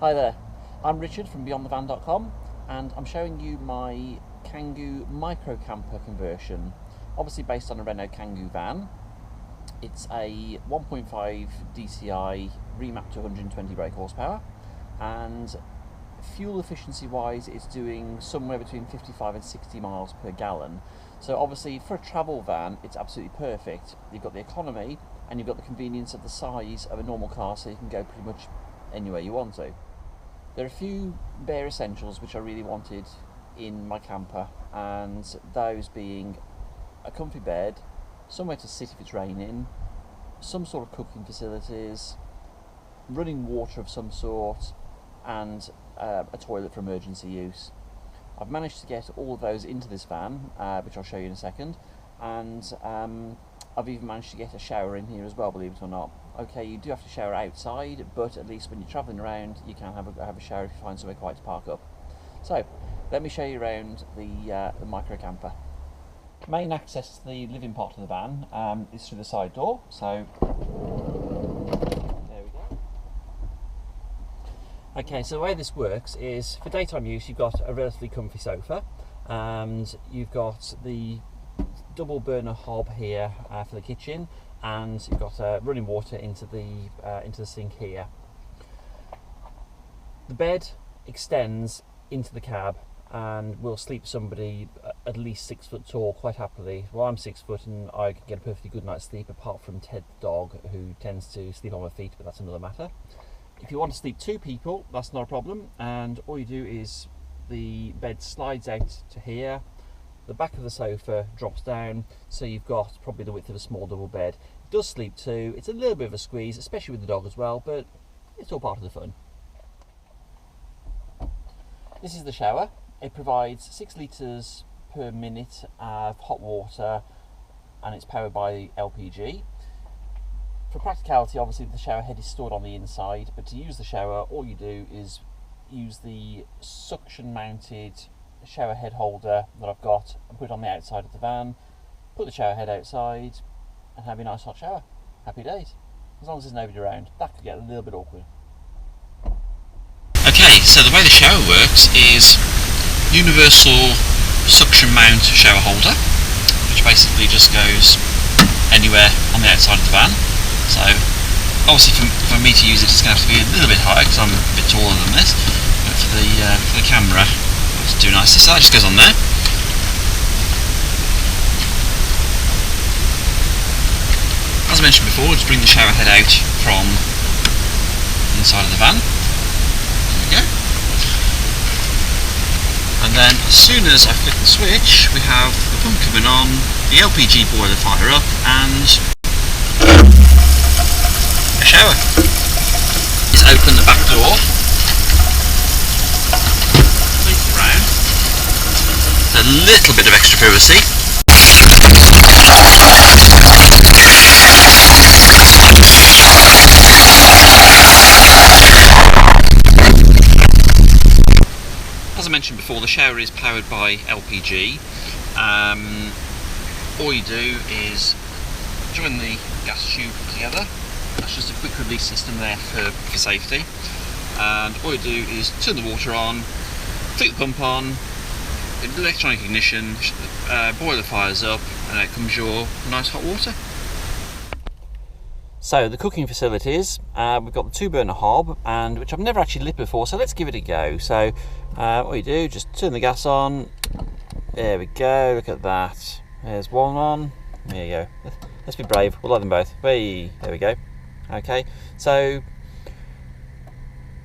Hi there, I'm Richard from BeyondTheVan.com and I'm showing you my Kangoo micro camper conversion, obviously based on a Renault Kangoo van. It's a 1.5 DCI remapped to 120 brake horsepower, and fuel efficiency wise it's doing somewhere between 55 and 60 miles per gallon. So obviously for a travel van it's absolutely perfect. You've got the economy and you've got the convenience of the size of a normal car, so you can go pretty much anywhere you want to. There are a few bare essentials which I really wanted in my camper, and those being a comfy bed, somewhere to sit if it's raining, some sort of cooking facilities, running water of some sort, and a toilet for emergency use. I've managed to get all of those into this van, which I'll show you in a second, and I've even managed to get a shower in here as well, believe it or not. Okay, you do have to shower outside, but at least when you're travelling around you can have a shower if you find somewhere quiet to park up. So let me show you around the micro camper. Main access to the living part of the van is through the side door, so there we go. Okay, so the way this works is for daytime use you've got a relatively comfy sofa, and you've got the double burner hob here for the kitchen, and you've got running water into the sink here. The bed extends into the cab and will sleep somebody at least 6 foot tall quite happily. Well, I'm 6 foot and I can get a perfectly good night's sleep, apart from Ted the dog, who tends to sleep on my feet, but that's another matter. If you want to sleep 2 people, that's not a problem, and all you do is the bed slides out to here. The back of the sofa drops down, so you've got probably the width of a small double bed. It does sleep 2. It's a little bit of a squeeze, especially with the dog as well, but it's all part of the fun. This is the shower. It provides 6 litres per minute of hot water, and it's powered by LPG. For practicality, obviously the shower head is stored on the inside, but to use the shower all you do is use the suction mounted shower head holder that I've got and put it on the outside of the van, put the shower head outside and have a nice hot shower. Happy days. As long as there's nobody around. That could get a little bit awkward. Okay, so the way the shower works is universal suction mount shower holder, which basically just goes anywhere on the outside of the van. So obviously for me to use it it's going to have to be a little bit higher because I'm a bit taller than this, but for the camera it's too nice. So that just goes on there. As I mentioned before, just bring the shower head out from the inside of the van. There we go. And then as soon as I flick the switch, we have the pump coming on, the LPG boiler fire up, and a shower. Just open the back door, loop around, a little bit of extra privacy. As I mentioned before, the shower is powered by LPG. All you do is join the gas tube together. That's just a quick release system there for safety. And all you do is turn the water on, flick the pump on, electronic ignition, boiler fires up, and out comes your nice hot water. So the cooking facilities, we've got the 2 burner hob, and which I've never actually lit before, so let's give it a go. So what you do, just turn the gas on. There we go, look at that. There's one on. There you go. Let's be brave, we'll light them both. Hey, there we go. Okay, so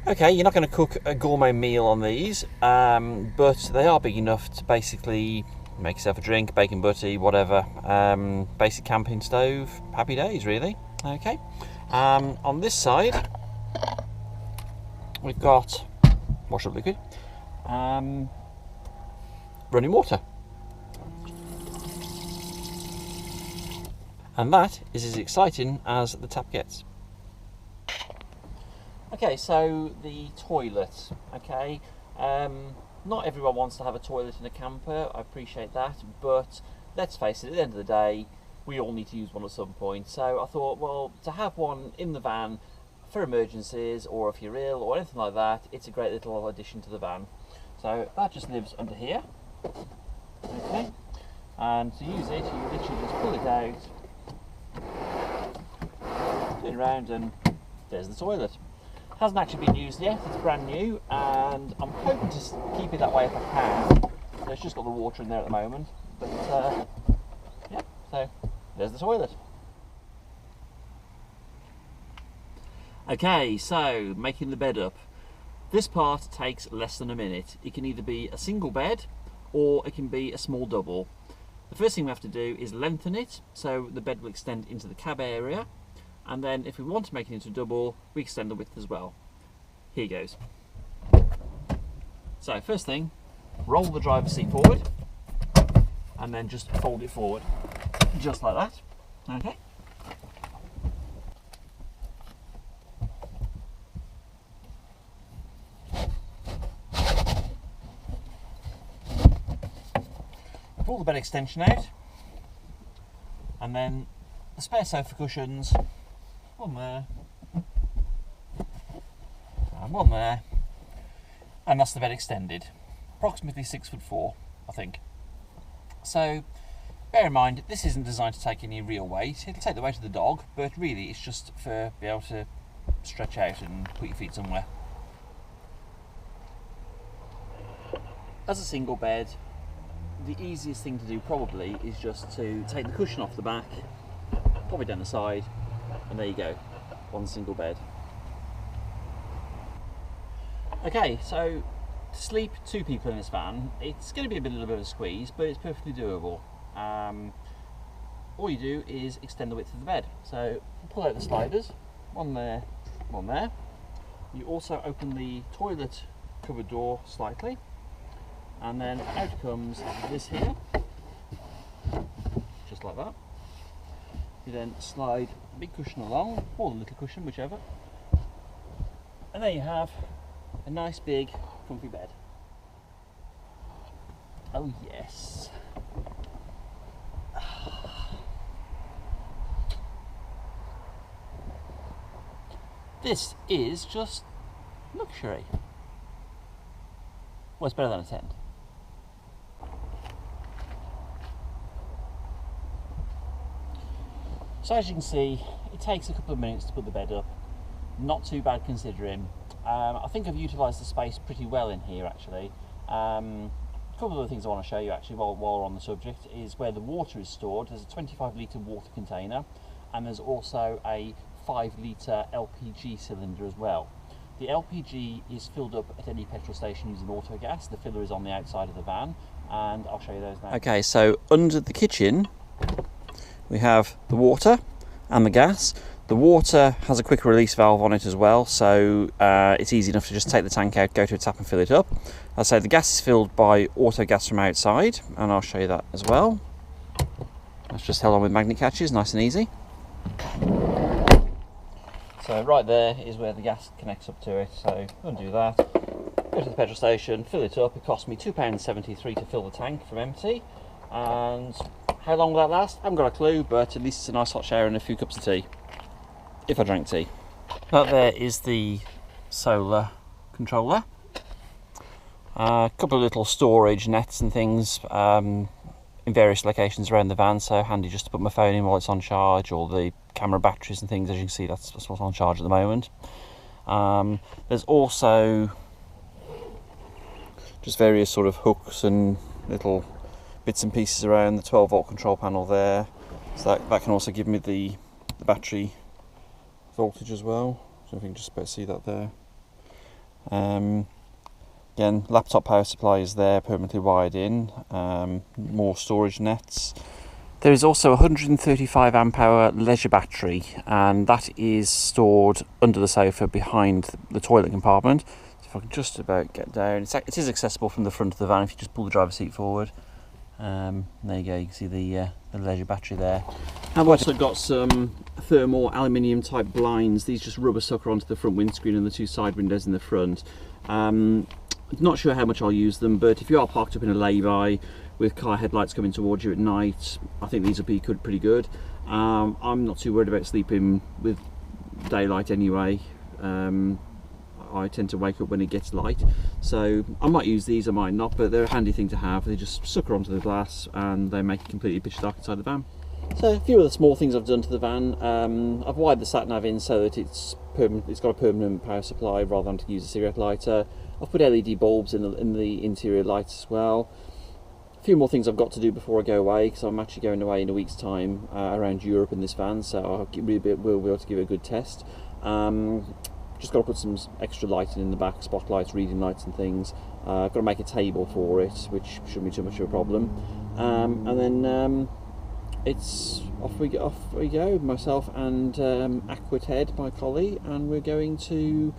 you're not going to cook a gourmet meal on these, but they are big enough to basically make yourself a drink, bacon butty, whatever. Basic camping stove, happy days really. Okay, on this side we've got wash up liquid, running water, and that is as exciting as the tap gets. Okay, so the toilet. Okay, not everyone wants to have a toilet in a camper, I appreciate that, but let's face it, at the end of the day we all need to use one at some point. So I thought, well, to have one in the van for emergencies, or if you're ill or anything like that, it's a great little addition to the van. So that just lives under here. Okay, and to use it, you literally just pull it out, turn around, and there's the toilet. Hasn't actually been used yet, it's brand new, and I'm hoping to keep it that way if I can. So it's just got the water in there at the moment, but yeah, so there's the toilet. Okay, so making the bed up. This part takes less than a minute. It can either be a single bed or it can be a small double. The first thing we have to do is lengthen it so the bed will extend into the cab area, and then if we want to make it into a double, we extend the width as well. Here goes. So first thing, roll the driver's seat forward and then just fold it forward, just like that. Okay. Pull the bed extension out, and then the spare sofa cushions, one there, and one there, and that's the bed extended. Approximately 6'4", I think. So bear in mind, this isn't designed to take any real weight. It'll take the weight of the dog, but really it's just for be able to stretch out and put your feet somewhere. As a single bed, the easiest thing to do probably is just to take the cushion off the back, pop it down the side, and there you go, one single bed. Okay, so to sleep 2 people in this van, it's going to be a little bit of a squeeze, but it's perfectly doable. All you do is extend the width of the bed. So pull out the sliders, one there, one there. You also open the toilet cupboard door slightly, and then out comes this here, just like that. You then slide the big cushion along, or the little cushion, whichever, and there you have a nice big comfy bed. Oh yes. This is just luxury. Well, it's better than a tent. So as you can see, it takes a couple of minutes to put the bed up. Not too bad considering. I think I've utilised the space pretty well in here actually. A couple of other things I want to show you actually while we're on the subject is where the water is stored. There's a 25 litre water container, and there's also a 5 litre LPG cylinder as well. The LPG is filled up at any petrol station using auto gas. The filler is on the outside of the van, and I'll show you those now. Okay, so under the kitchen we have the water and the gas. The water has a quick release valve on it as well, so it's easy enough to just take the tank out, go to a tap and fill it up. As I say, the gas is filled by auto gas from outside, and I'll show you that as well. That's just held on with magnet catches, nice and easy. So right there is where the gas connects up to it, so undo that, go to the petrol station, fill it up. It cost me £2.73 to fill the tank from empty, and how long will that last? I haven't got a clue, but at least it's a nice hot shower and a few cups of tea, if I drank tea. That there is the solar controller. A couple of little storage nets and things in various locations around the van, so handy just to put my phone in while it's on charge, or the camera batteries and things. As you can see, that's what's on charge at the moment. There's also just various sort of hooks and little bits and pieces around the 12-volt control panel there, so that can also give me the battery voltage as well. So if you can just about see that there. Again, laptop power supply is there, permanently wired in. More storage nets. There is also a 135 amp hour leisure battery, and that is stored under the sofa behind the toilet compartment. So if I can just about get down, it is accessible from the front of the van if you just pull the driver's seat forward. There you go, you can see the leisure battery there. I've also got some thermal aluminium type blinds. These just rubber sucker onto the front windscreen and the 2 side windows in the front. Not sure how much I'll use them, but if you are parked up in a lay-by with car headlights coming towards you at night, I think these will be pretty good. I'm not too worried about sleeping with daylight anyway. I tend to wake up when it gets light, so I might use these, I might not, but they're a handy thing to have. They just sucker onto the glass and they make it completely pitch dark inside the van. So a few of the small things I've done to the van. I've wired the sat nav in so that it's got a permanent power supply rather than to use a cigarette lighter. I've put LED bulbs in the interior lights as well. A few more things I've got to do before I go away, because I'm actually going away in a week's time around Europe in this van, so we'll be able to give it a good test. Just got to put some extra lighting in the back, spotlights, reading lights and things. I've got to make a table for it, which shouldn't be too much of a problem. And then it's off we go, myself and Aqua Ted, my collie, and we're going to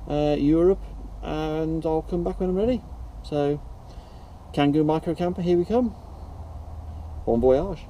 Europe, and I'll come back when I'm ready. So, Kangoo micro camper, here we come. Bon voyage.